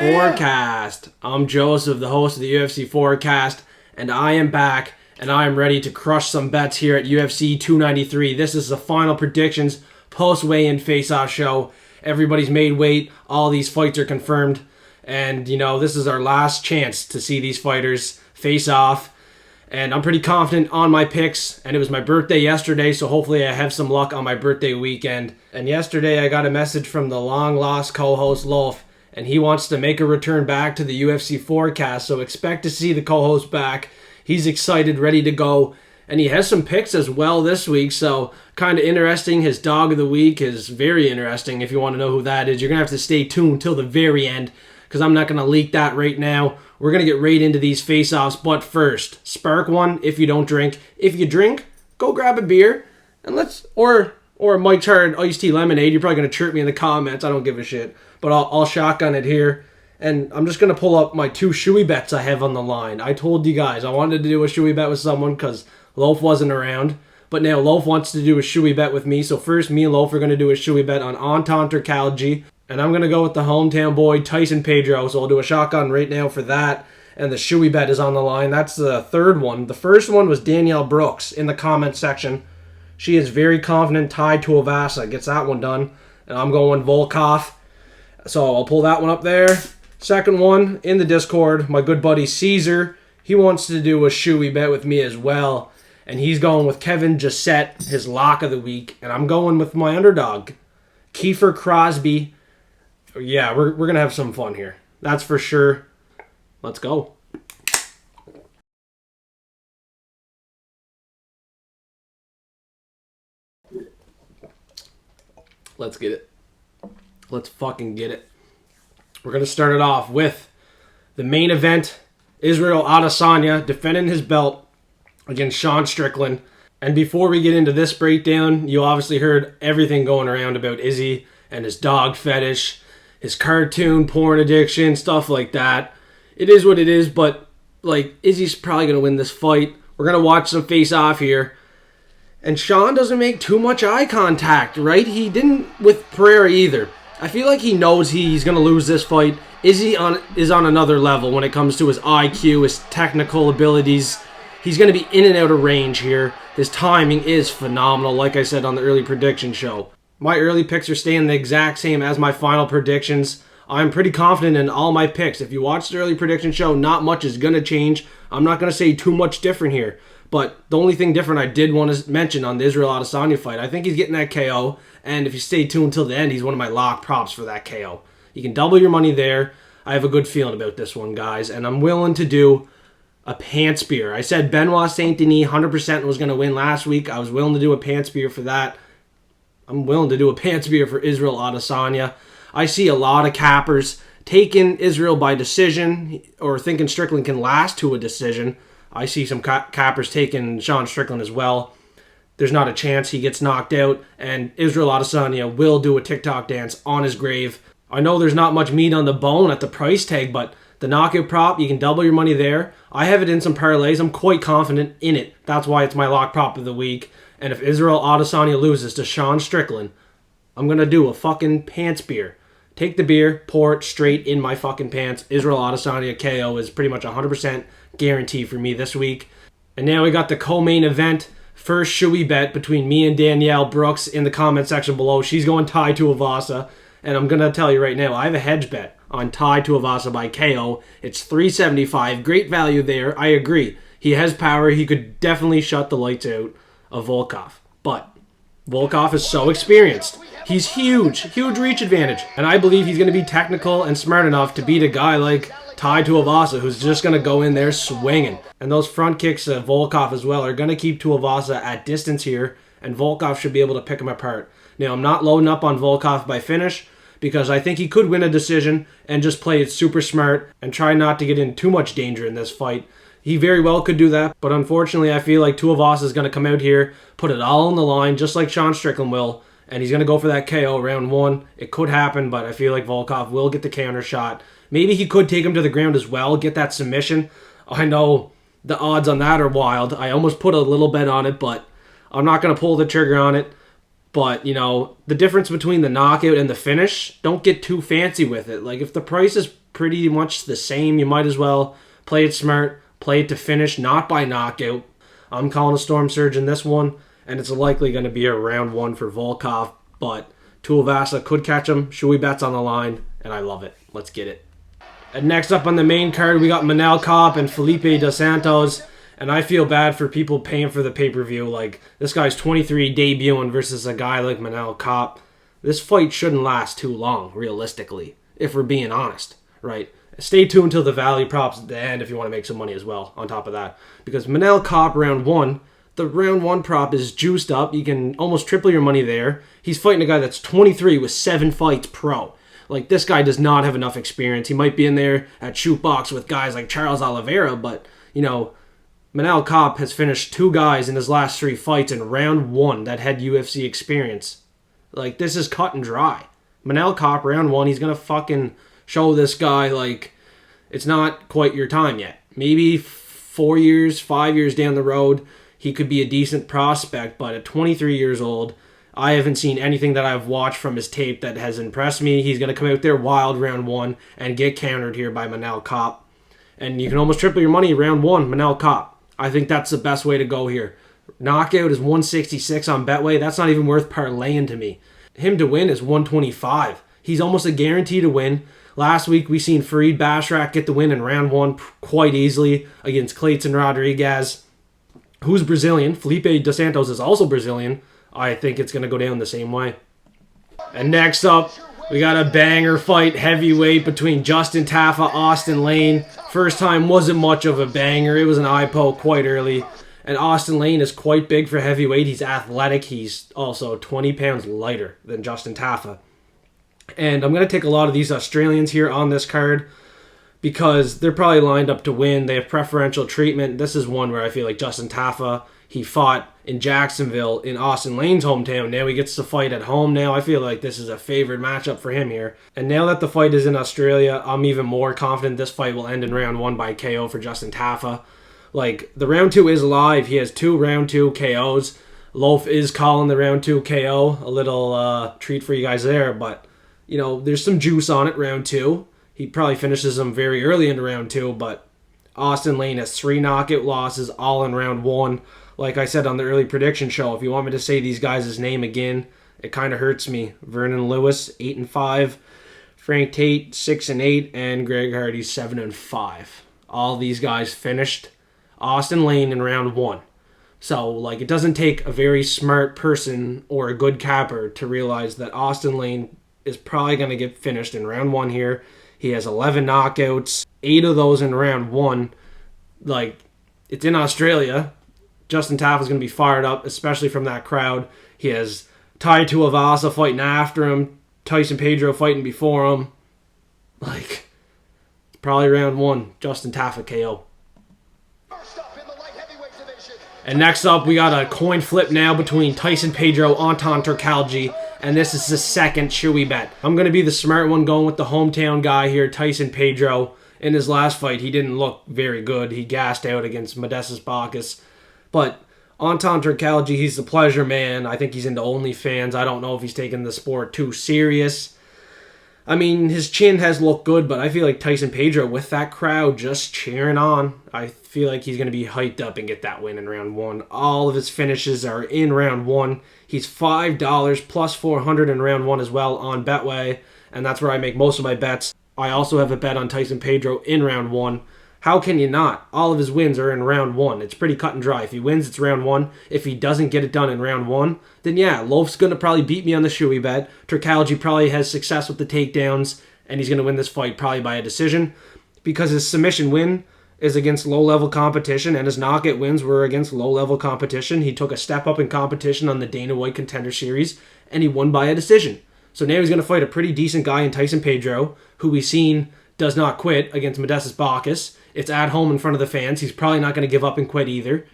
Forecast. I'm Joseph, the host of the UFC Forecast, and I am back, and I am ready to crush some bets here at UFC 293. This is the final predictions, post-weigh-in face-off show. Everybody's made weight. All these fights are confirmed, and, you know, this is our last chance to see these fighters face off. And I'm pretty confident on my picks, and it was my birthday yesterday, so hopefully I have some luck on my birthday weekend. And yesterday I got a message from the long-lost co-host Loaf, and he wants to make a return back to the UFC Forecast, so expect to see the co-host back. He's excited, ready to go, and he has some picks as well this week, so kind of interesting. His dog of the week is very interesting. If you want to know who that is, you're going to have to stay tuned till the very end, because I'm not going to leak that right now. We're going to get right into these face-offs, but first, spark one if you don't drink. If you drink, go grab a beer, and let's, or a Mike's Hard iced tea lemonade. You're probably going to chirp me in the comments. I don't give a shit, but I'll shotgun it here. And I'm just going to pull up my two shoey bets I have on the line. I told you guys I wanted to do a shoey bet with someone because Loaf wasn't around, but now Loaf wants to do a shoey bet with me. So first, me and Loaf are going to do a shoey bet on Anton Turkalj. And I'm going to go with the hometown boy, Tyson Pedro. So I'll do a shotgun right now for that. And the shoey bet is on the line. That's the third one. The first one was Danielle Brooks in the comment section. She is very confident Tuivasa gets that one done. And I'm going Volkov. So I'll pull that one up there. Second one in the Discord, my good buddy Caesar. He wants to do a shoey bet with me as well. And he's going with Kevin Jousset, his lock of the week. And I'm going with my underdog, Kiefer Crosby. Yeah, we're going to have some fun here. That's for sure. Let's go. Let's get it. Let's fucking get it. We're going to start it off with the main event. Israel Adesanya defending his belt against Strickland. And before we get into this breakdown, you obviously heard everything going around about Izzy and his dog fetish, his cartoon porn addiction, stuff like that. It is what it is, but like Izzy's probably going to win this fight. We're going to watch some face off here. And Sean doesn't make too much eye contact, right? He didn't with Pereira either. I feel like he knows he's going to lose this fight. Izzy is on another level when it comes to his IQ, his technical abilities. He's going to be in and out of range here. His timing is phenomenal, like I said on the early prediction show. My early picks are staying the exact same as my final predictions. I'm pretty confident in all my picks. If you watch the early prediction show, not much is going to change. I'm not going to say too much different here. But the only thing different I did want to mention on the Israel Adesanya fight, I think he's getting that KO. And if you stay tuned until the end, he's one of my lock props for that KO. You can double your money there. I have a good feeling about this one, guys. And I'm willing to do a pant spear. I said Benoit Saint Denis 100% was going to win last week. I was willing to do a pant spear for that. I'm willing to do a pant spear for Israel Adesanya. I see a lot of cappers taking Israel by decision or thinking Strickland can last to a decision. I see some cappers taking Strickland as well. There's not a chance he gets knocked out, and Israel Adesanya will do a TikTok dance on his grave. I know there's not much meat on the bone at the price tag, but the knockout prop, you can double your money there. I have it in some parlays. I'm quite confident in it. That's why it's my lock prop of the week. And if Israel Adesanya loses to Strickland, I'm going to do a fucking pants beer. Take the beer, pour it straight in my fucking pants. Israel Adesanya KO is pretty much 100% guarantee for me this week. And now we got the co-main event. First shoey bet between me and Danielle Brooks in the comment section below. She's going Tuivasa. And I'm going to tell you right now, I have a hedge bet on Tuivasa by KO. It's $375. Great value there. I agree. He has power. He could definitely shut the lights out of Volkov. But Volkov is so experienced. He's huge reach advantage. And I believe he's going to be technical and smart enough to beat a guy like Tuivasa, who's just going to go in there swinging. And those front kicks of Volkov as well are going to keep Tuivasa at distance here, and Volkov should be able to pick him apart. Now, I'm not loading up on Volkov by finish, because I think he could win a decision and just play it super smart and try not to get in too much danger in this fight. He very well could do that, but unfortunately I feel like Tuivasa is going to come out here, put it all on the line, just like Strickland will, and he's going to go for that KO round one. It could happen, but I feel like Volkov will get the counter shot. Maybe he could take him to the ground as well, get that submission. I know the odds on that are wild. I almost put a little bet on it, but I'm not going to pull the trigger on it. But, you know, the difference between the knockout and the finish, don't get too fancy with it. Like, if the price is pretty much the same. You might as well play it smart, play it to finish, not by knockout. I'm calling a storm surge in this one, and it's likely going to be a round 1 for Volkov, but Tuivasa could catch him. Shoei bet's on the line, and I love it. Let's get it. And next up on the main card, we got Manel Kape and Felipe dos Santos. And I feel bad for people paying for the pay-per-view. Like, this guy's 23 debuting versus a guy like Manel Kape. This fight shouldn't last too long, realistically, if we're being honest, right? Stay tuned until the value props at the end if you want to make some money as well, on top of that. Because Manel Kape round 1, the round 1 prop is juiced up. You can almost triple your money there. He's fighting a guy that's 23 with 7 fights pro. Like, this guy does not have enough experience. He might be in there at shootbox with guys like Charles Oliveira, but, you know, Manel Kape has finished 2 guys in his last 3 fights in round 1 that had UFC experience. Like, this is cut and dry. Manel Kape, round 1, he's going to fucking show this guy, like, it's not quite your time yet. Maybe 4 years, 5 years down the road, he could be a decent prospect, but at 23 years old, I haven't seen anything that I've watched from his tape that has impressed me. He's going to come out there wild round 1 and get countered here by Manel Kape. And you can almost triple your money round 1, Manel Kape. I think that's the best way to go here. Knockout is 166 on Betway. That's not even worth parlaying to me. Him to win is 125. He's almost a guarantee to win. Last week, we seen Farid Basharat get the win in round 1 quite easily against Clayton Rodriguez, who's Brazilian. Felipe dos Santos is also Brazilian. I think it's going to go down the same way. And next up, we got a banger fight, heavyweight, between Justin Tafa, Austen Lane. First time wasn't much of a banger. It was an eye poke quite early. And Austen Lane is quite big for heavyweight. He's athletic. He's also 20 pounds lighter than Justin Tafa. And I'm going to take a lot of these Australians here on this card because they're probably lined up to win. They have preferential treatment. This is one where I feel like Justin Tafa, he fought in Jacksonville in Austen Lane's hometown. Now he gets to fight at home now. I feel like this is a favored matchup for him here. And now that the fight is in Australia, I'm even more confident this fight will end in round 1 by KO for Justin Tafa. Like, the round 2 is live. He has 2 round 2 KOs. Loaf is calling the round 2 KO. A little treat for you guys there. But, you know, there's some juice on it, round 2. He probably finishes them very early into round 2. But Austen Lane has 3 knockout losses, all in round 1. Like I said on the early prediction show, if you want me to say these guys' name again, it kind of hurts me. Vernon Lewis, 8-5. Frank Tate, 6-8. And Greg Hardy, 7-5. All these guys finished Austen Lane in round 1. So, like, it doesn't take a very smart person or a good capper to realize that Austen Lane is probably going to get finished in round 1 here. He has 11 knockouts, 8 of those in round 1. Like, it's in Australia. Justin Tafa is going to be fired up, especially from that crowd. He has Tuivasa fighting after him, Tyson Pedro fighting before him. Like, probably round 1, Justin Tafa KO. And next up, we got a coin flip now between Tyson Pedro, Anton Turkalj, and this is the second shoey bet. I'm going to be the smart one going with the hometown guy here, Tyson Pedro. In his last fight, he didn't look very good. He gassed out against Makdessi Bacchus. But Anton Turkalj, he's the pleasure man. I think he's into OnlyFans. I don't know if he's taking the sport too serious. I mean, his chin has looked good, but I feel like Tyson Pedro, with that crowd just cheering on, I feel like he's going to be hyped up and get that win in round 1. All of his finishes are in round 1. He's $5 plus 400 in round 1 as well on Betway, and that's where I make most of my bets. I also have a bet on Tyson Pedro in round 1. How can you not? All of his wins are in round 1. It's pretty cut and dry. If he wins, it's round 1. If he doesn't get it done in round 1, then yeah, Loaf's going to probably beat me on the shoey bet. Turkalj probably has success with the takedowns, and he's going to win this fight probably by a decision because his submission win is against low-level competition, and his knockout wins were against low-level competition. He took a step up in competition on the Dana White Contender Series, and he won by a decision. So now he's going to fight a pretty decent guy in Tyson Pedro, who we've seen does not quit against Makdessi Bacchus. It's at home in front of the fans. He's probably not going to give up and quit either.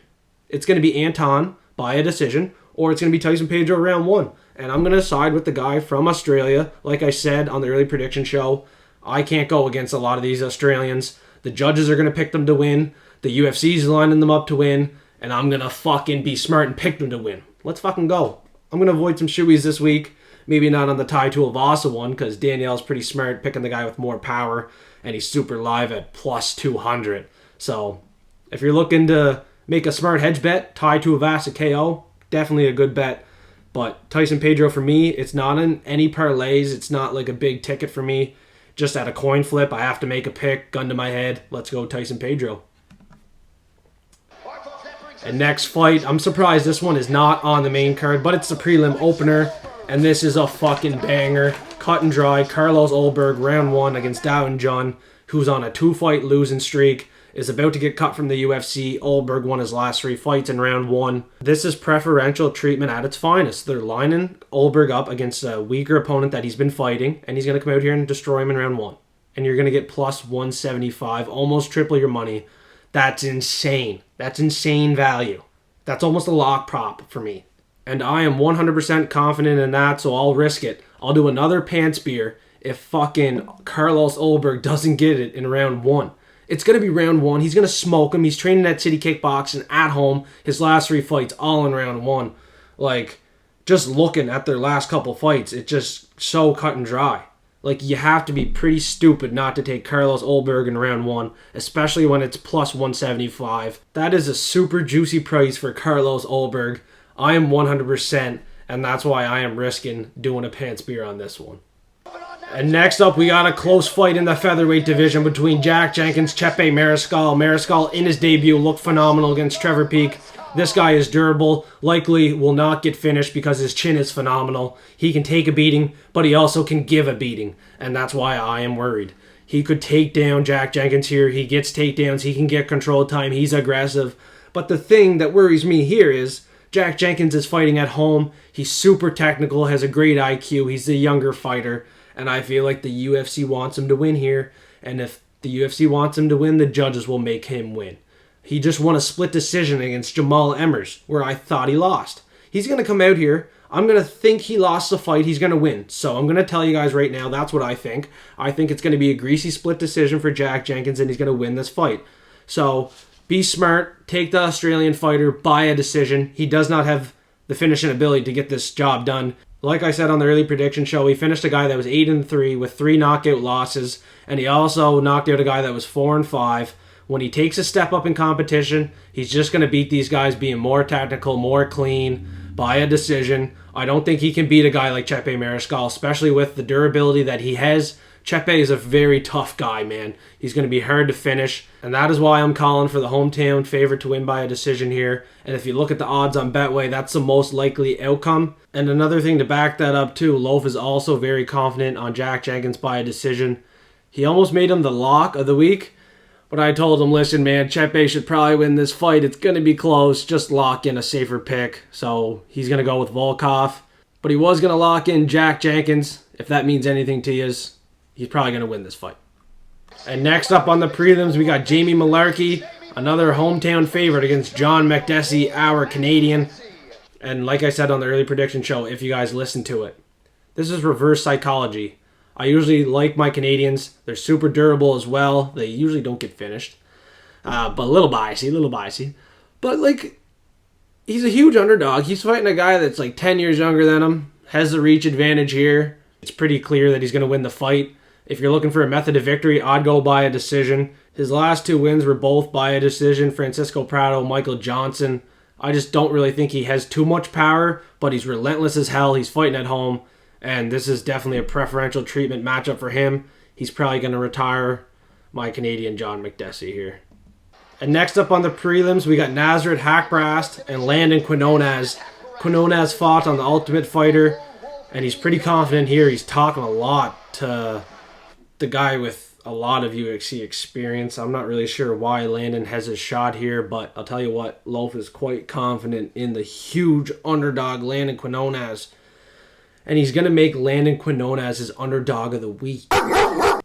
It's going to be Anton by a decision, or it's going to be Tyson Pedro round 1. And I'm going to side with the guy from Australia. Like I said on the early prediction show, I can't go against a lot of these Australians. The judges are going to pick them to win. The UFC's lining them up to win. And I'm going to fucking be smart and pick them to win. Let's fucking go. I'm going to avoid some shoeys this week. Maybe not on the Tuivasa one, because Danielle's pretty smart, picking the guy with more power, and he's super live at plus 200. So if you're looking to make a smart hedge bet, Tuivasa KO, definitely a good bet. But Tyson Pedro for me, it's not in any parlays. It's not like a big ticket for me. Just at a coin flip, I have to make a pick, gun to my head. Let's go Tyson Pedro. And next fight, I'm surprised this one is not on the main card, but it's the prelim opener. And this is a fucking banger. Cut and dry. Carlos Ulberg, round 1 against Jung, who's on a 2-fight losing streak, is about to get cut from the UFC. Ulberg won his last 3 fights in round 1. This is preferential treatment at its finest. They're lining Ulberg up against a weaker opponent that he's been fighting, and he's going to come out here and destroy him in round 1. And you're going to get plus 175, almost triple your money. That's insane. That's insane value. That's almost a lock prop for me. And I am 100% confident in that, so I'll risk it. I'll do another pants beer if fucking Carlos Ulberg doesn't get it in round 1. It's going to be round 1. He's going to smoke him. He's training at City Kickboxing at home. His last 3 fights all in round 1. Like, just looking at their last couple fights, it's just so cut and dry. Like, you have to be pretty stupid not to take Carlos Ulberg in round 1, especially when it's plus 175. That is a super juicy price for Carlos Ulberg. I am 100%, and that's why I am risking doing a pants beer on this one. And next up, we got a close fight in the featherweight division between Jenkins, Chepe, Mariscal. Mariscal, in his debut, looked phenomenal against Trevor Peek. This guy is durable, likely will not get finished because his chin is phenomenal. He can take a beating, but he also can give a beating, and that's why I am worried. He could take down Jenkins here. He gets takedowns. He can get control time. He's aggressive. But the thing that worries me here is Jenkins is fighting at home. He's super technical, has a great IQ. He's a younger fighter, and I feel like the UFC wants him to win here. And if the UFC wants him to win, the judges will make him win. He just won a split decision against Jamal Emmers, where I thought he lost. He's going to come out here. I'm going to think he lost the fight. He's going to win. So I'm going to tell you guys right now, that's what I think. I think it's going to be a greasy split decision for Jenkins, and he's going to win this fight. So be smart. Take the Australian fighter by a decision. He does not have the finishing ability to get this job done. Like I said on the early prediction show, he finished a guy that was 8-3 with 3 knockout losses, and he also knocked out a guy that was 4-5. When he takes a step up in competition, he's just going to beat these guys being more technical, more clean, by a decision. I don't think he can beat a guy like Chepe Mariscal, especially with the durability that he has. Chepe is a very tough guy, man. He's going to be hard to finish, and that is why I'm calling for the hometown favorite to win by a decision here. And if you look at the odds on Betway, that's the most likely outcome. And another thing to back that up too, Loaf is also very confident on Jenkins by a decision. He almost made him the lock of the week, but I told him, listen, man, Chepe should probably win this fight. It's going to be close. Just lock in a safer pick. So he's going to go with Volkov. But he was going to lock in Jenkins. If that means anything to you, he's probably going to win this fight. And next up on the prelims, we got Jamie Mullarkey, another hometown favorite against John Makdessi, our Canadian. And like I said on the early prediction show, if you guys listen to it, this is reverse psychology. I usually like my Canadians. They're super durable as well. They usually don't get finished. But a little biasy. But, like, he's a huge underdog. He's fighting a guy that's, like, 10 years younger than him. Has the reach advantage here. It's pretty clear that he's going to win the fight. If you're looking for a method of victory, I'd go by a decision. His last 2 wins were both by a decision. Francisco Prado, Michael Johnson. I just don't really think he has too much power, but he's relentless as hell. He's fighting at home. And this is definitely a preferential treatment matchup for him. He's probably going to retire my Canadian John Makdessi here. And next up on the prelims, we got Nasrat, Haqparast, and Landon Quinoñes. Quinoñes fought on The Ultimate Fighter, and he's pretty confident here. He's talking a lot to the guy with a lot of UFC experience. I'm not really sure why Landon has a shot here, but I'll tell you what, Loaf is quite confident in the huge underdog Landon Quinoñes. And he's going to make Landon Quinoñes his underdog of the week.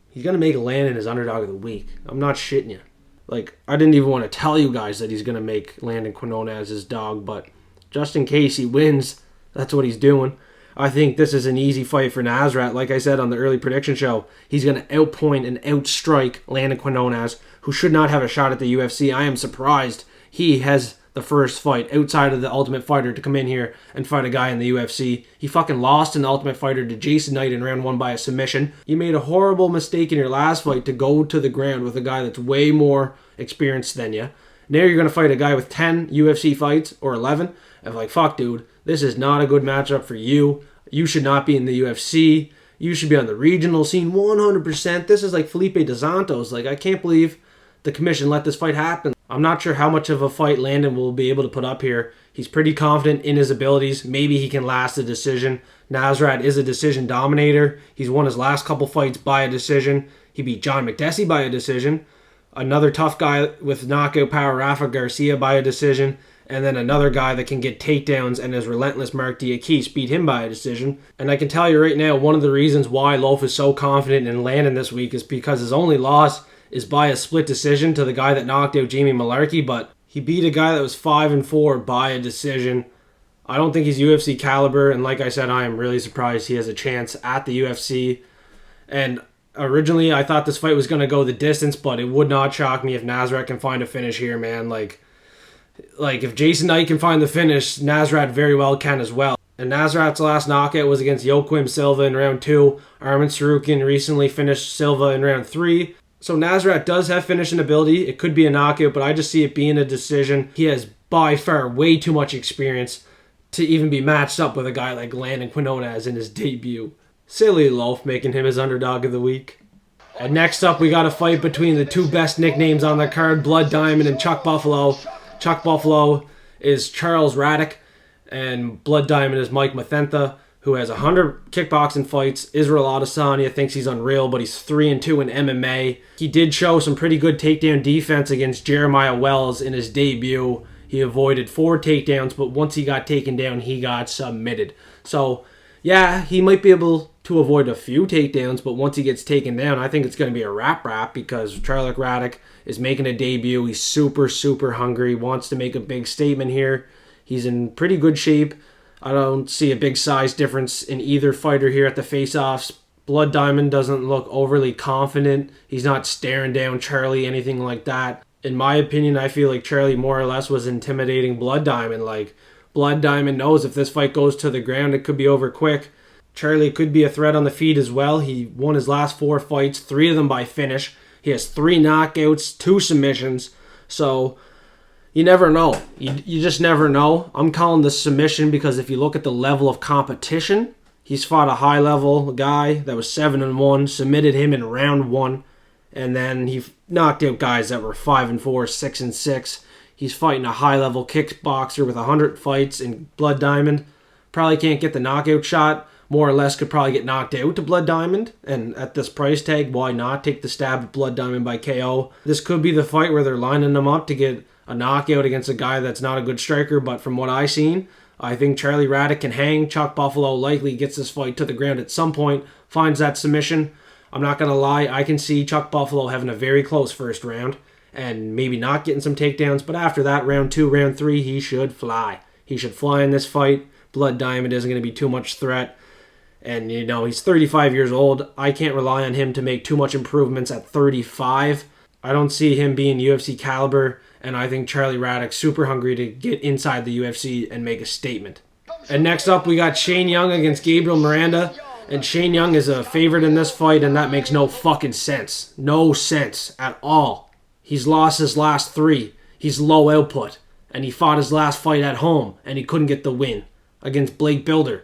He's going to make Landon his underdog of the week. I'm not shitting you. Like, I didn't even want to tell you guys that he's going to make Landon Quinoñes his dog, but just in case he wins, that's what he's doing. I think this is an easy fight for Nasrat. Like I said on the early prediction show, he's going to outpoint and outstrike Landon Quinoñes, who should not have a shot at the UFC. I am surprised he has the first fight outside of the Ultimate Fighter to come in here and fight a guy in the UFC. He fucking lost in the Ultimate Fighter to Jason Knight in round 1 by a submission. You made a horrible mistake in your last fight to go to the ground with a guy that's way more experienced than you. Now you're going to fight a guy with 10 UFC fights or 11. And like, fuck, dude, this is not a good matchup for you. You should not be in the UFC. You should be on the regional scene 100%. This is like Felipe dos Santos. Like, I can't believe the commission let this fight happen. I'm not sure how much of a fight Landon will be able to put up here. He's pretty confident in his abilities. Maybe he can last a decision. Nasrat is a decision dominator. He's won his last couple fights by a decision. He beat John Makdessi by a decision. Another tough guy with knockout power, Rafa Garcia, by a decision. And then another guy that can get takedowns and is relentless, Mark Diakis, beat him by a decision. And I can tell you right now, one of the reasons why Loaf is so confident in Landon this week is because his only loss is by a split decision to the guy that knocked out Jamie Mullarkey, but he beat a guy that was 5-4 by a decision. I don't think he's UFC caliber, and like I said, I am really surprised he has a chance at the UFC. And originally, I thought this fight was going to go the distance, but it would not shock me if Nasrat can find a finish here, man. Like if Jason Knight can find the finish, Nasrat very well can as well. And Nasrat's last knockout was against Joaquim Silva in round 2. Arman Sarukian recently finished Silva in round 3. So Nasrat does have finishing ability. It could be a knockout, but I just see it being a decision. He has by far way too much experience to even be matched up with a guy like Landon Quinoñes in his debut. Silly Loaf making him his underdog of the week. And next up, we got a fight between the two best nicknames on the card, Blood Diamond and Chuck Buffalo. Chuck Buffalo is Charles Radtke, and Blood Diamond is Mike Mathentha, who has 100 kickboxing fights. Israel Adesanya thinks he's unreal, but he's 3-2 in MMA. He did show some pretty good takedown defense against Jeremiah Wells in his debut. He avoided 4 takedowns, but once he got taken down, he got submitted. So, yeah, he might be able to avoid a few takedowns, but once he gets taken down, I think it's going to be a wrap because Charles Radtke is making a debut. He's super, super hungry, wants to make a big statement here. He's in pretty good shape. I don't see a big size difference in either fighter here at the face-offs. Blood Diamond doesn't look overly confident. He's not staring down Charlie, anything like that. In my opinion, I feel like Charlie more or less was intimidating Blood Diamond. Like, Blood Diamond knows if this fight goes to the ground, it could be over quick. Charlie could be a threat on the feet as well. He won his last 4 fights, 3 of them by finish. He has 3 knockouts, 2 submissions. So you never know. You just never know. I'm calling this submission because if you look at the level of competition, he's fought a high-level guy that was 7-1, submitted him in round 1, and then he knocked out guys that were 5-4, 6-6. He's fighting a high-level kickboxer with 100 fights in Blood Diamond. Probably can't get the knockout shot. More or less could probably get knocked out to Blood Diamond. And at this price tag, why not take the stab at Blood Diamond by KO? This could be the fight where they're lining them up to get a knockout against a guy that's not a good striker. But from what I've seen, I think Charlie Radtke can hang. Chuck Buffalo likely gets this fight to the ground at some point, finds that submission. I'm not going to lie, I can see Chuck Buffalo having a very close first round and maybe not getting some takedowns. But after that, round 2, round 3, he should fly. He should fly in this fight. Blood Diamond isn't going to be too much threat. And, you know, he's 35 years old. I can't rely on him to make too much improvements at 35. I don't see him being UFC caliber. And I think Charlie Radtke's super hungry to get inside the UFC and make a statement. And next up, we got Shane Young against Gabriel Miranda. And Shane Young is a favorite in this fight, and that makes no fucking sense. No sense at all. He's lost his last 3. He's low output. And he fought his last fight at home, and he couldn't get the win against Blake Bilder.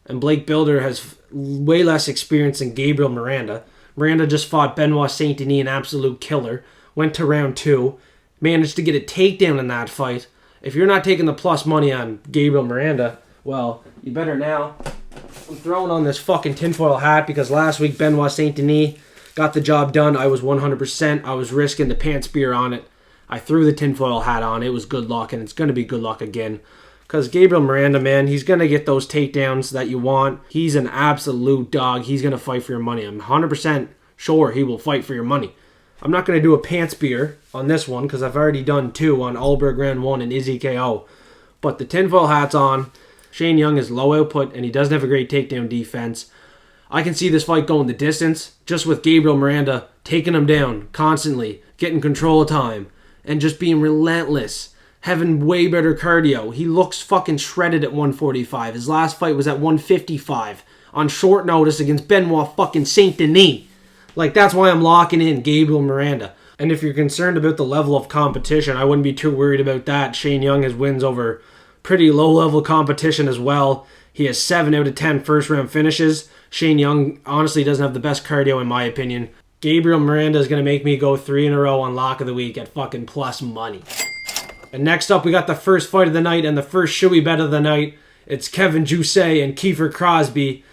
And Blake Bilder has way less experience than Gabriel Miranda. Miranda just fought Benoit Saint-Denis, an absolute killer. Went to round 2. Managed to get a takedown in that fight. If you're not taking the plus money on Gabriel Miranda, well, you better now. I'm throwing on this fucking tinfoil hat because last week Benoit Saint-Denis got the job done. I was 100%. I was risking the pants spear on it. I threw the tinfoil hat on. It was good luck, and it's going to be good luck again. Because Gabriel Miranda, man, he's going to get those takedowns that you want. He's an absolute dog. He's going to fight for your money. I'm 100% sure he will fight for your money. I'm not going to do a pants beer on this one because I've already done 2 on Ulberg round 1 and Izzy KO. But the tinfoil hat's on. Shane Young is low output and he doesn't have a great takedown defense. I can see this fight going the distance just with Gabriel Miranda taking him down constantly, getting control of time, and just being relentless. having way better cardio. He looks fucking shredded at 145. His last fight was at 155 on short notice against Benoit fucking Saint Denis. Like, that's why I'm locking in Gabriel Miranda. And if you're concerned about the level of competition, I wouldn't be too worried about that. Shane Young has wins over pretty low-level competition as well. He has 7 out of 10 first-round finishes. Shane Young honestly doesn't have the best cardio in my opinion. Gabriel Miranda is going to make me go 3 in a row on lock of the week at fucking plus money. And next up, we got the first fight of the night and the first shoey bet of the night. It's Kevin Jousset and Kiefer Crosby.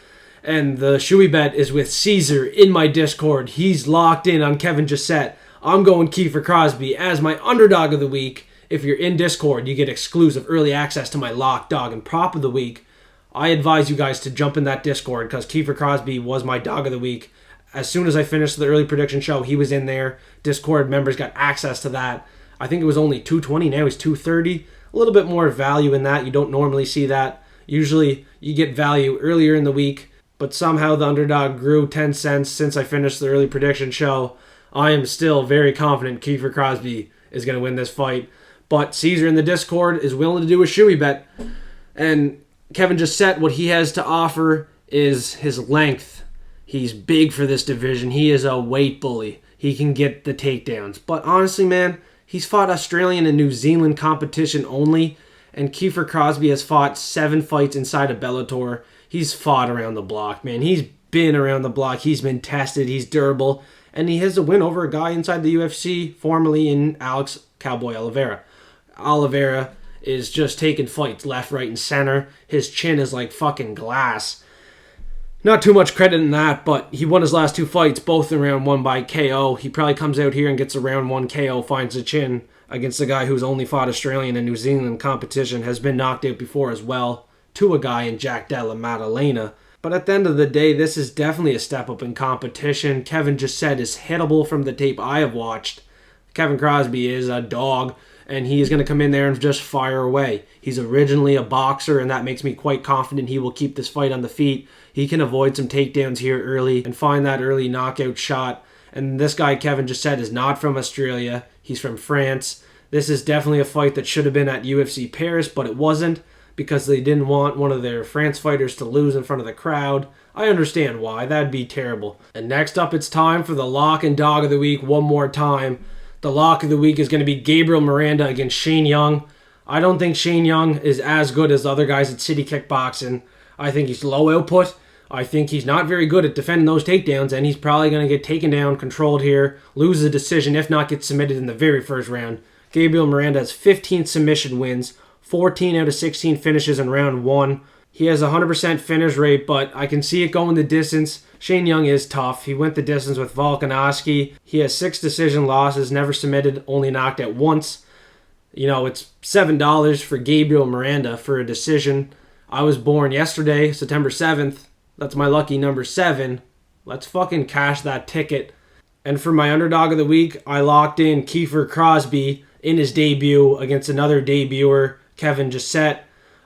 And the shoey bet is with Caesar in my Discord. He's locked in on Kevin Jousset. I'm going Kiefer Crosby as my underdog of the week. If you're in Discord, you get exclusive early access to my lock, dog, and prop of the week. I advise you guys to jump in that Discord because Kiefer Crosby was my dog of the week. As soon as I finished the early prediction show, he was in there. Discord members got access to that. I think it was only $220. Now it's $230. A little bit more value in that. You don't normally see that. Usually you get value earlier in the week, but somehow the underdog grew 10 cents since I finished the early prediction show. I am still very confident Kiefer Crosby is going to win this fight. But Caesar in the Discord is willing to do a shoey bet. And Kevin Jousset, what he has to offer is his length. He's big for this division. He is a weight bully. He can get the takedowns. But honestly, man, he's fought Australian and New Zealand competition only. And Kiefer Crosby has fought 7 fights inside of Bellator. He's fought around the block, man. He's been around the block. He's been tested. He's durable. And he has a win over a guy inside the UFC, formerly in Alex Cowboy Oliveira. Oliveira is just taking fights left, right, and center. His chin is like fucking glass. Not too much credit in that, but he won his last 2 fights, both in round 1 by KO. He probably comes out here and gets a round 1 KO, finds the chin against a guy who's only fought Australian and New Zealand competition, has been knocked out before as well, to a guy in Jack Della Maddalena. But at the end of the day, this is definitely a step up in competition. Kevin Jousset is hittable from the tape I have watched. Kevin Crosby is a dog, and he is going to come in there and just fire away. He's originally a boxer, and that makes me quite confident he will keep this fight on the feet. He can avoid some takedowns here early and find that early knockout shot. And this guy, Kevin Jousset, is not from Australia. He's from France. This is definitely a fight that should have been at UFC Paris, but it wasn't because they didn't want one of their France fighters to lose in front of the crowd. I understand why. That'd be terrible. And next up, it's time for the lock and dog of the week one more time. The lock of the week is going to be Gabriel Miranda against Shane Young. I don't think Shane Young is as good as the other guys at City Kickboxing. I think he's low output. I think he's not very good at defending those takedowns, and he's probably going to get taken down, controlled here, lose the decision, if not get submitted in the very first round. Gabriel Miranda has 15 submission wins, 14 out of 16 finishes in round 1. He has a 100% finish rate, but I can see it going the distance. Shane Young is tough. He went the distance with Volkanovski. He has 6 decision losses, never submitted, only knocked out once. You know, it's $7 for Gabriel Miranda for a decision. I was born yesterday, September 7th. That's my lucky number 7. Let's fucking cash that ticket. And for my underdog of the week, I locked in Kiefer Crosby in his debut against another debuter, Kevin Jousset.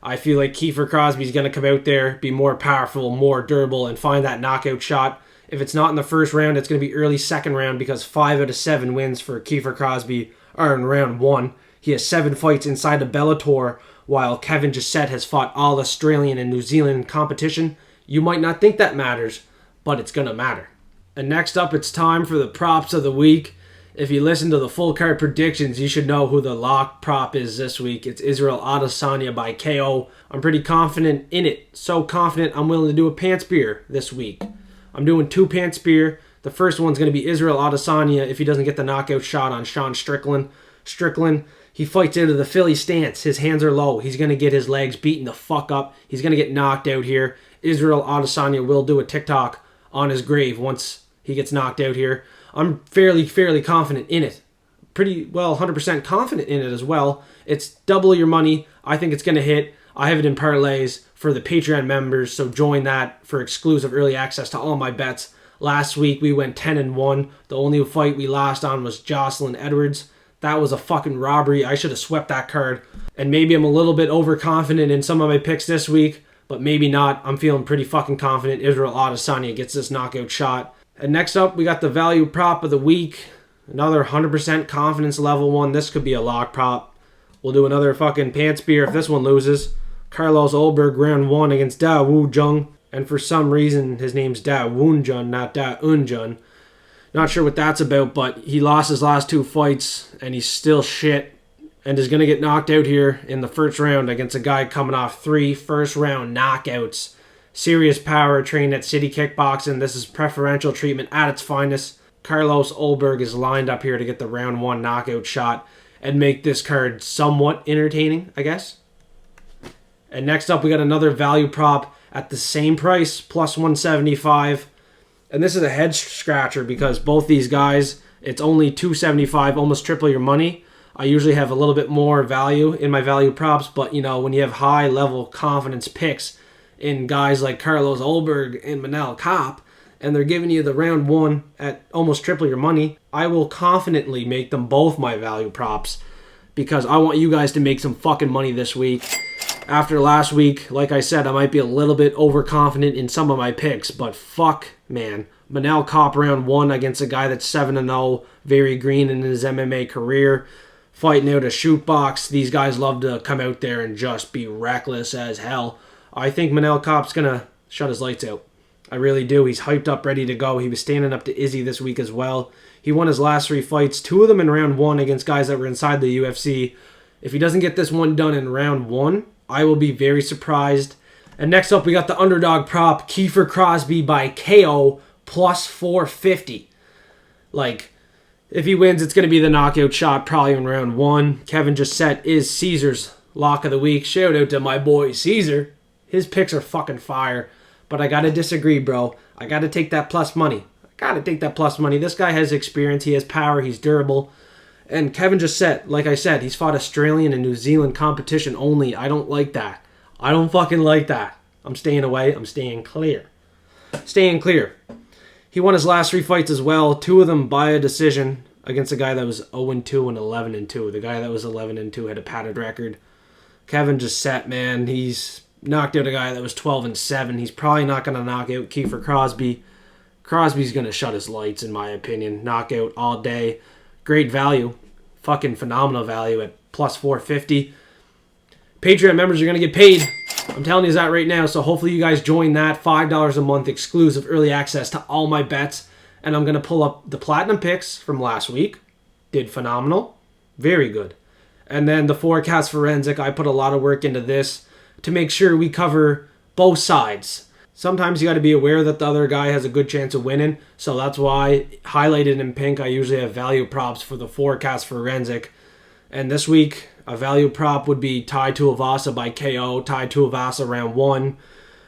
I feel like Kiefer Crosby's going to come out there, be more powerful, more durable, and find that knockout shot. If it's not in the first round, it's going to be early second round because 5 out of 7 wins for Kiefer Crosby are in round 1. He has 7 fights inside of Bellator, while Kevin Jousset has fought all Australian and New Zealand competition. You might not think that matters, but it's going to matter. And next up, it's time for the props of the week. If you listen to the full card predictions, you should know who the lock prop is this week. It's Israel Adesanya by KO. I'm pretty confident in it. So confident I'm willing to do a pants spear this week. I'm doing 2 pants spear. The first one's going to be Israel Adesanya if he doesn't get the knockout shot on Sean Strickland. Strickland, he fights out of the Philly stance. His hands are low. He's going to get his legs beaten the fuck up. He's going to get knocked out here. Israel Adesanya will do a TikTok on his grave once he gets knocked out here. I'm fairly confident in it. Pretty well 100% confident in it as well. It's double your money. I think it's going to hit. I have it in parlays for the Patreon members, so join that for exclusive early access to all my bets. Last week we went 10-1. The only fight we lost on was Jocelyn Edwards. That was a fucking robbery. I should have swept that card. And maybe I'm a little bit overconfident in some of my picks this week, but maybe not. I'm feeling pretty fucking confident Israel Adesanya gets this knockout shot. And next up, we got the value prop of the week. Another 100% confidence level one. This could be a lock prop. We'll do another fucking pants beer if this one loses. Carlos Ulberg, round 1 against Da Woo Jung. And for some reason, his name's Da Woon Jun, not Da Un Jun. Not sure what that's about, but he lost his last 2 fights, and he's still shit, and is going to get knocked out here in the first round against a guy coming off 3 first-round knockouts. Serious power, trained at City Kickboxing. This is preferential treatment at its finest. Carlos Ulberg is lined up here to get the round 1 knockout shot and make this card somewhat entertaining, I guess. And next up, we got another value prop at the same price, plus 175. And this is a head scratcher because both these guys, it's only $275, almost triple your money. I usually have a little bit more value in my value props, but you know, when you have high level confidence picks in guys like Carlos Ulberg and Manel Kape, and they're giving you the round 1 at almost triple your money, I will confidently make them both my value props because I want you guys to make some fucking money this week. After last week, like I said, I might be a little bit overconfident in some of my picks, but fuck, man. Manel Kape round 1 against a guy that's 7-0, very green in his MMA career, fighting out a shoot box. These guys love to come out there and just be reckless as hell. I think Manel Kape's going to shut his lights out. I really do. He's hyped up, ready to go. He was standing up to Izzy this week as well. He won his last 3 fights, 2 of them in round 1 against guys that were inside the UFC. If he doesn't get this one done in round 1, I will be very surprised. And next up, we got the underdog prop, Kiefer Crosby by KO, plus 450. Like, if he wins, it's going to be the knockout shot, probably in round 1. Kevin Jousset is Caesar's lock of the week. Shout out to my boy Caesar. His picks are fucking fire. But I got to disagree, bro. I got to take that plus money. This guy has experience. He has power. He's durable. And Kevin Jousset, like I said, he's fought Australian and New Zealand competition only. I don't like that. I don't fucking like that. I'm staying away. I'm staying clear. He won his last 3 fights as well. 2 of them by a decision against a guy that was 0-2 and 11-2. The guy that was 11-2 had a padded record. Kevin Jousset, man, he's knocked out a guy that was 12-7. He's probably not going to knock out Kiefer Crosby. Crosby's going to shut his lights, in my opinion. Knockout all day. Great value. Fucking phenomenal value at plus 450. Patreon members are going to get paid. I'm telling you that right now. So hopefully you guys join that. $5 a month exclusive early access to all my bets. And I'm going to pull up the platinum picks from last week. Did phenomenal. Very good. And then the forecast forensic. I put a lot of work into this to make sure we cover both sides. Sometimes you got to be aware that the other guy has a good chance of winning. So that's why, highlighted in pink, I usually have value props for the forecast forensic. And this week, a value prop would be Tuivasa by KO. Tuivasa round 1.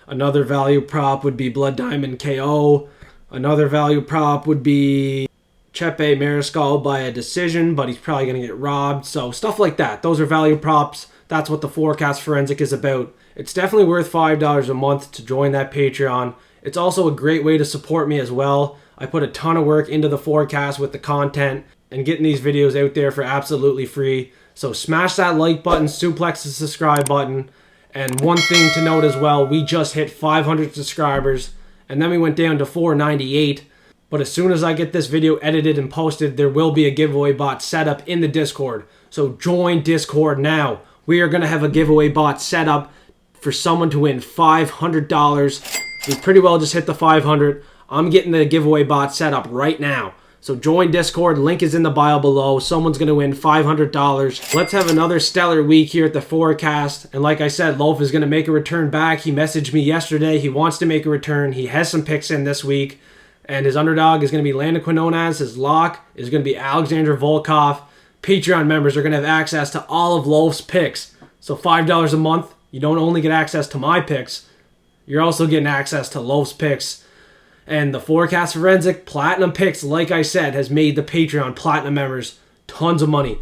Another value prop would be Blood Diamond KO. Another value prop would be Chepe Mariscal by a decision, but he's probably going to get robbed. So stuff like that. Those are value props. That's what the forecast forensic is about. It's definitely worth $5 a month to join that Patreon. It's also a great way to support me as well. I put a ton of work into the forecast with the content and getting these videos out there for absolutely free. So smash that like button, suplex the subscribe button. And one thing to note as well, we just hit 500 subscribers and then we went down to 498. But as soon as I get this video edited and posted, there will be a giveaway bot set up in the Discord. So join Discord now. We are going to have a giveaway bot set up for someone to win $500. We pretty well just hit the 500. I'm getting the giveaway bot set up right now. So join Discord. Link is in the bio below. Someone's going to win $500. Let's have another stellar week here at the forecast. And like I said, Loaf is going to make a return back. He messaged me yesterday. He wants to make a return. He has some picks in this week. And his underdog is going to be Landon Quinoñes. His lock is going to be Alexander Volkov. Patreon members are going to have access to all of Loaf's picks. So $5 a month. You don't only get access to my picks, you're also getting access to Loaf's picks. And the Forecast Forensic Platinum Picks, like I said, has made the Patreon Platinum members tons of money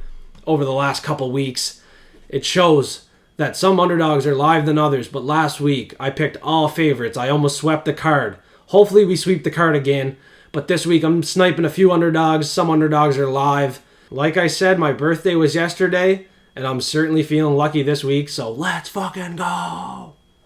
over the last couple weeks. It shows that some underdogs are live than others, but last week I picked all favorites. I almost swept the card. Hopefully we sweep the card again, but this week I'm sniping a few underdogs. Some underdogs are live. Like I said, my birthday was yesterday, and I'm certainly feeling lucky this week, so let's fucking go!